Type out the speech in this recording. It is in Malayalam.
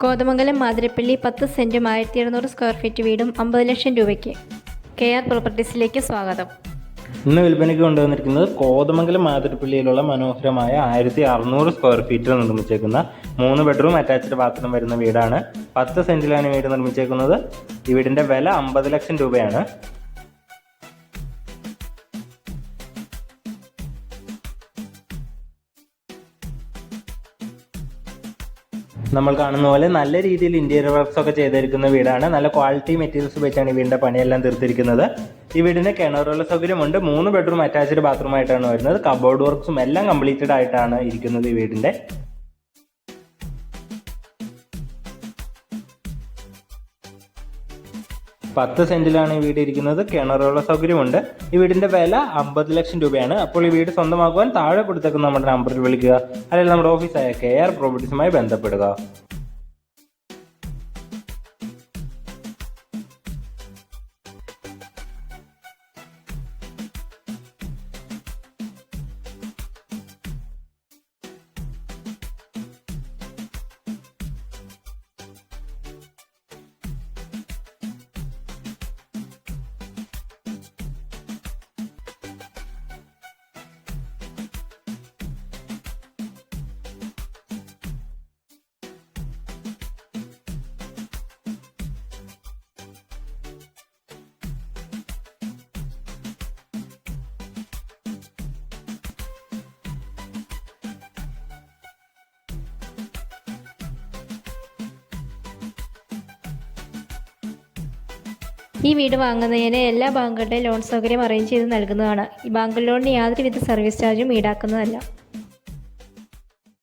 കോതമംഗലം മാതിരപ്പള്ളി 10 സെന്റും 1700 സ്ക്വയർ ഫീറ്റ് വീടും 50 ലക്ഷം രൂപയ്ക്ക്. KR പ്രോപ്പർട്ടീസിലേക്ക് സ്വാഗതം. ഇന്ന് വിൽപ്പനയ്ക്ക് കൊണ്ടുവന്നിരിക്കുന്നത് കോതമംഗലം മാതിരപ്പള്ളിയിലുള്ള മനോഹരമായ 1600 സ്ക്വയർ ഫീറ്റിൽ നിർമ്മിച്ചേക്കുന്ന 3 ബെഡ്റൂം അറ്റാച്ച്ഡ് ബാത്റൂം വരുന്ന വീടാണ്. 10 സെന്റിലാണ് വീട് നിർമ്മിച്ചേക്കുന്നത്. ഈ വീടിന്റെ വില 50 ലക്ഷം രൂപയാണ്. നമ്മൾ കാണുന്ന പോലെ നല്ല രീതിയിൽ ഇന്റീരിയർ വർക്ക്സ് ഒക്കെ ചെയ്തിരിക്കുന്ന വീടാണ്. നല്ല ക്വാളിറ്റി മെറ്റീരിയൽസ് വെച്ചാണ് ഈ വീടിന്റെ പണിയെല്ലാം തീർത്തിരിക്കുന്നത്. ഈ വീടിന് കിണറുള്ള സൗകര്യമുണ്ട്. 3 ബെഡ്റൂം അറ്റാച്ച്ഡ് ബാത്റൂം ആയിട്ടാണ് വരുന്നത്. കബോർഡ് വർക്ക്സും എല്ലാം കംപ്ലീറ്റഡ് ആയിട്ടാണ് ഇരിക്കുന്നത് ഈ വീടിന്റെ. പത്ത് സെന്റിലാണ് ഈ വീട് ഇരിക്കുന്നത്. കിണറുള്ള സൗകര്യമുണ്ട്. ഈ വീടിന്റെ വില 50 ലക്ഷം രൂപയാണ്. അപ്പോൾ ഈ വീട് സ്വന്തമാക്കുവാൻ താഴെ കൊടുത്തേക്കുന്ന നമ്മുടെ നമ്പറിൽ വിളിക്കുക, അല്ലെങ്കിൽ നമ്മുടെ ഓഫീസായ KR പ്രോപ്പർട്ടീസുമായി ബന്ധപ്പെടുക. ഈ വീട് വാങ്ങുന്നതിന് എല്ലാ ബാങ്കുകളുടെയും ലോൺ സൗകര്യം അറേഞ്ച് ചെയ്ത് നൽകുന്നതാണ്. ഈ ബാങ്ക് ലോണിന് യാതൊരുവിധ സർവീസ് ചാർജും ഈടാക്കുന്നതല്ല.